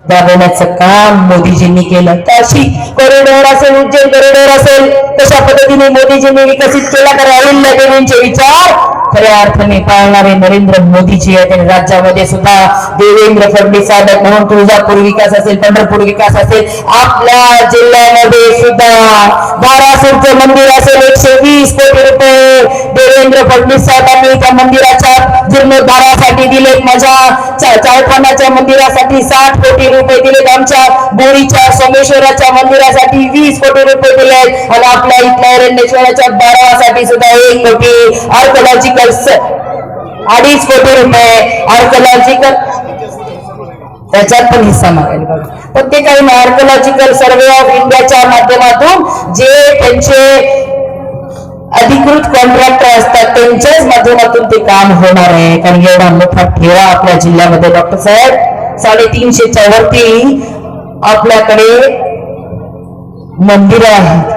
दाबवण्याचं काम मोदीजींनी केलं. काशी कॉरिडॉर असेल, उज्जैन कॉरिडॉर असेल, कशा पद्धतीने मोदीजींनी विकसित केला तर अहिल्या देवींचे विचार खऱ्या अर्थाने पाळणारे नरेंद्र मोदीजी आहेत. आणि राज्यामध्ये सुद्धा देवेंद्र फडणवीस साहेब म्हणून तुळजापूर विकास असेल, पंढरपूर विकास असेल, आपल्या जिल्ह्यामध्ये सुद्धा दारासूरचं मंदिर असेल, 120 कोटी रुपये देवेंद्र फडणवीस साहेबांनी त्या मंदिराच्या जीर्णोद्धारासाठी दिलेत. माझ्या चाळपानाच्या मंदिरासाठी 60 कोटी रुपये दिलेत. आमच्या बोरीच्या सोमेश्वराच्या मंदिरासाठी 20 कोटी रुपये दिलेत. आणि आपल्या इथल्या एरंडेश्वराच्या बारासाठी सुद्धा 1 कोटी, आर्कोलॉजिकल 2.5 कोटी रुपये, आर्कोलॉजिकल त्याच्यात पण हिस्सा मागेल बघा. पण ते काही आर्कोलॉजिकल सर्वे ऑफ इंडियाच्या माध्यमातून जे त्यांचे अधिकृत कॉन्ट्रॅक्टर असतात त्यांच्याच माध्यमातून ते काम होणार आहे. कारण एवढा मोठा ठेवा आपल्या जिल्ह्यामध्ये डॉक्टर साहेब 350च्या वरती आपल्याकडे मंदिरं आहेत.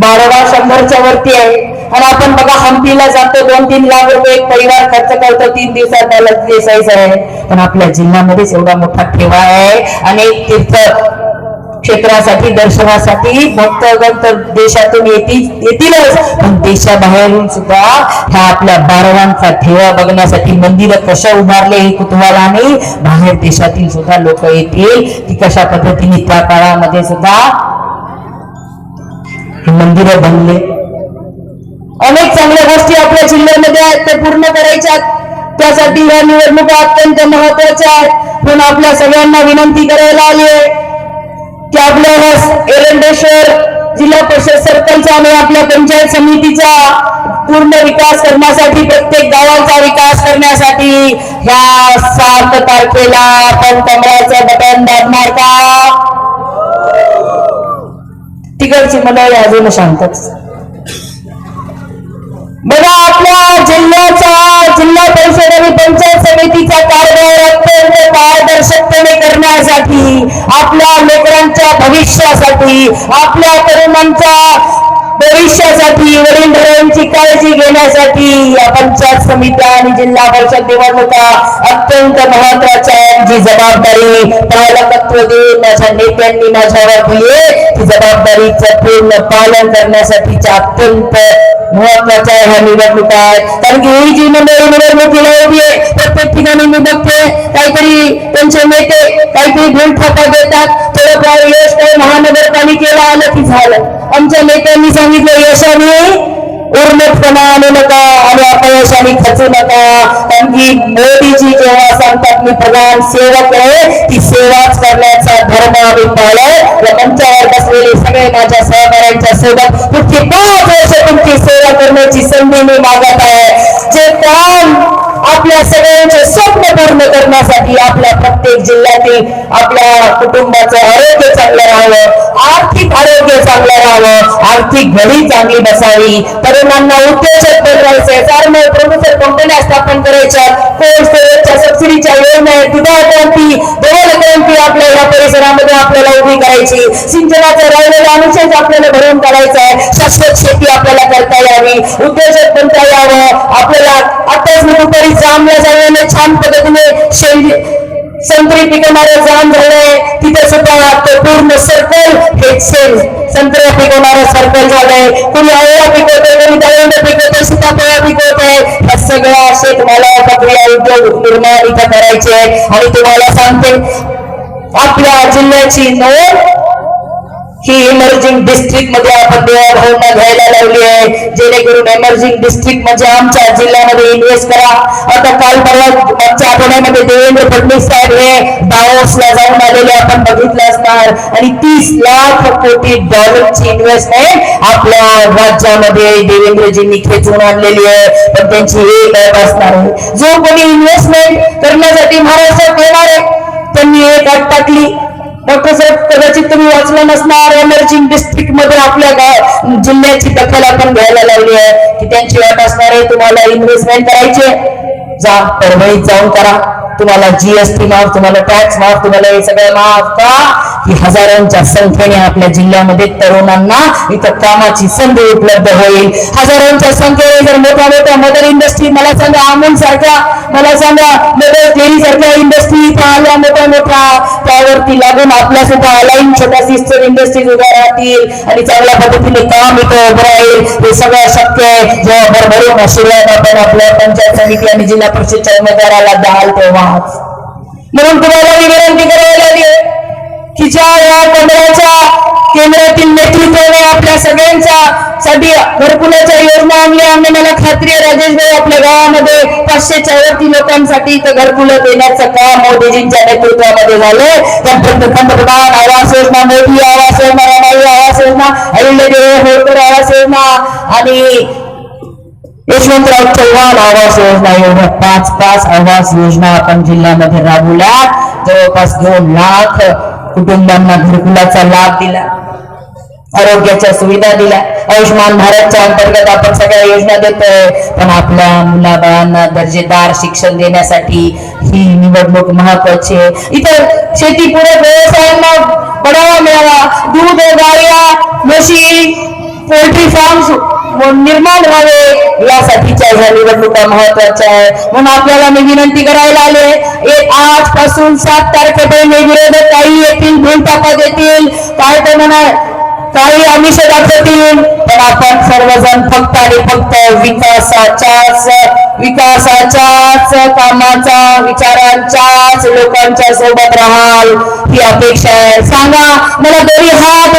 100च्या वरती आहे. आणि आपण बघा हम्पीला जातो, 2-3 लाख रुपये एक परिवार खर्च करतो 3 दिवसात त्याला देसायचं आहे. पण आपल्या जिल्ह्यामध्येच एवढा मोठा ठेवा आहे. अनेक तीर्थ क्षेत्रासाठी दर्शनासाठी भक्तगण तर देशातून येतीलच, पण देशाबाहेरून सुद्धा ह्या आपल्या 12वांचा ठेवा बघण्यासाठी मंदिरं कशा उभारले हे कुतूहलाने बाहेर देशातील सुद्धा लोक येतील की कशा पद्धतीने त्या काळामध्ये सुद्धा हे मंदिरं बनले. अनेक चांगल्या गोष्टी आपल्या जिल्ह्यामध्ये आहेत, ते पूर्ण करायच्या. त्यासाठी ह्या निवडणुका अत्यंत महत्वाच्या आहेत. म्हणून आपल्या सगळ्यांना विनंती करायला आली आहे की आपल्याला एरंडेश्वर जिल्हा परिषद सर्कलचा आणि आपल्या पंचायत समितीचा पूर्ण विकास करण्यासाठी, प्रत्येक गावाचा विकास करण्यासाठी ह्या 7 तारखेला आपण कमळाचं बटन दाबणार का? तिकडची मंडळी अजून शांतच. बघा आपल्या जिल्ह्याचा जिल्हा परिषद आणि पंचायत समितीचा कारभार अत्यंत पारदर्शकपणे करण्यासाठी, आपल्या लेकरांच्या भविष्यासाठी, आपल्या तरुणांच्या भविष्यासाठी, वडीलधाऱ्यांची काळजी घेण्यासाठी या पंचायत समित्या आणि जिल्हा परिषद निवडणुका अत्यंत महत्वाच्या आहेत. जी जबाबदारी पालकत्व देऊन माझ्या नेत्यांनी माझ्यावर दिली आहे, ती जबाबदारीचं पूर्ण पालन करण्यासाठीच्या अत्यंत महत्वाच्या ह्या निवडणुका आहेत. कारण की ही जी मंडळी निवडणुकीला उभी आहे, प्रत्येक ठिकाणी मी बघते काहीतरी त्यांचे नेते काहीतरी भेलथापा देतात. थोडंफार यश काही महानगरपालिकेला आलं की झालं. आमच्या नेत्यांनी सांगितलं यशाने उर्मटपणा आणू नका आणि अपयशाने खचू नका. कारण की मोदीजी जेव्हा सांगतात मी प्रधान सेवक आहे, ती सेवाच करण्याचा धर्म आम्ही पाळलाय. या मंचावर बसलेले सगळे माझ्या सहकाऱ्यांच्या सोबत पुढची 5 वर्ष तुमची सेवा करण्याची संधी मी मागत आहे. जे काम आपल्या सगळ्यांचे स्वप्न पूर्ण करण्यासाठी आपल्या प्रत्येक जिल्ह्यातील आपल्या कुटुंबाचं आरोग्य चांगलं राहावं, आर्थिक आरोग्य चांगलं राहावं, आर्थिक घडी चांगली बसावी, तरुणांना उद्योजक बनवायचे, फार्मर प्रोड्युसर कंपन्या स्थापन करायच्या, कोल्ड स्टोरेजच्या सबसिडीच्या योजना आहेत, दुधाळ क्रांती, धवल क्रांती आपल्या या परिसरामध्ये आपल्याला उभी करायची, सिंचनाचा राहिलेला अनुशेष आपल्याला भरून काढायचा आहे, शाश्वत शेती आपल्याला करता यावी, उद्योजक बनता यावं. आपल्याला आताच मी दुपारी जामला जाण्याने छान पद्धतीने संत्री पिकवणारे जाम झाले, तिथे सुद्धा पूर्ण सर्कल हे संत्र्या पिकवणारं सर्कल झालंय. कुणी आवळा पिकवतोय, कुणी डाळिंब पिकवतोय, सीताफळ पिकवतोय. ह्या सगळ्या शेतमाला प्रक्रिया उद्योग निर्माण इथं करायचे. आणि तुम्हाला सांगते आपल्या जिल्ह्याची नोंद ही इमर्जिंग डिस्ट्रिक्ट मध्ये आपण देवाभावना घ्यायला लावली आहे, जेणेकरून इमर्जिंग डिस्ट्रिक्ट म्हणजे आमच्या जिल्ह्यामध्ये इन्व्हेस्ट करा. आता काल परवा आमच्या आठवड्यामध्ये देवेंद्र फडणवीस साहेब हे दावोसला जाऊन आलेले आपण बघितलं असणार. आणि 30 लाख कोटी डॉलरची इन्व्हेस्टमेंट आपल्या राज्यामध्ये देवेंद्रजींनी खेचून आणलेली आहे. पण त्यांची एक अट असणार आहे, जो कोणी इन्व्हेस्टमेंट करण्यासाठी महाराष्ट्रात येणार आहे त्यांनी एक अट टाकली. डॉक्टर साहेब कदाचित तुम्ही वाचलं नसणार, इमर्जिंग डिस्ट्रिक्ट मध्ये आपल्या जिल्ह्याची दखल आपण घ्यायला लावली आहे की त्यांची अट असणार आहे तुम्हाला इन्व्हेस्टमेंट करायची, जा परभणीत जाऊन करा, तुम्हाला जीएसटी माफ, तुम्हाला टॅक्स माफ, तुम्हाला हे सगळं माफ का? की हजारोंच्या संख्येने आपल्या जिल्ह्यामध्ये तरुणांना इथं कामाची संधी उपलब्ध होईल. हजारोंच्या संख्येने जर मोठ्या मोठ्या मदर इंडस्ट्री, मला सांगा अमूल सारख्या, मला सांगा मदर डेअरी सारख्या इंडस्ट्री इथं आल्या मोठ्या मोठ्या, त्यावरती लागून आपल्या सुद्धा अलाईन छोट्या सिस्टर इंडस्ट्रीज उभ्या राहतील आणि चांगल्या पद्धतीने काम इथं उभं राहील. हे सगळं शक्य आहे जेव्हा भरभरून आशीर्वाद आपण आपल्या पंचायत समिती आणि जिल्हा परिषदच्या उमेदवाराला द्याल तेव्हाच. म्हणून तुम्हाला मी विनंती करावी लागली की ज्या या केंद्राच्या केंद्रातील नेतृत्वाने आपल्या सगळ्यांच्या साठी घरकुलाच्या योजना आणल्या आणि मला खात्री आहे राजेशभाई आपल्या गावामध्ये 500च्या वरती लोकांसाठी घरकुलं देण्याचं काम मोदीजींच्या नेतृत्वामध्ये झालंय. पंतप्रधान आवास योजना, मोदी आवास योजना, रमाई आवास योजना, अहिल्यादेवी होळकर आवास योजना आणि यशवंतराव चव्हाण आवास योजना, एवढ्या 5 आवास योजना आपण जिल्ह्यामध्ये राबवल्या. जवळपास 2 लाख कुटुंबांना घरकुलाचा लाभ दिला, आरोग्याच्या सुविधा दिल्या. आयुष्मान भारतच्या अंतर्गत आपण सगळ्या योजना देतोय. पण आपल्या मुलाबाळांना दर्जेदार शिक्षण देण्यासाठी ही निवडणूक महत्वाची आहे. इतर शेतीपूरक व्यवसायांना बढावा मिळावा, दूध, गाया, म्हशी, पोल्ट्री फार्म्स निर्माण व्हावे यासाठीच्या ह्या निवडणुका महत्वाच्या आहे. म्हणून आपल्याला मी विनंती करायला आले, आजपासून 7 तारखेपर्यंत विरोधक काही येतील, भूलटापा देतील, काय ते म्हणा काही आमिष दाखवतील, पण आपण सर्वजण फक्त आणि फक्त विकासाच्याच कामाचा विचारांच्याच लोकांच्या सोबत राहाल ही अपेक्षा आहे. सांगा मला तरी हात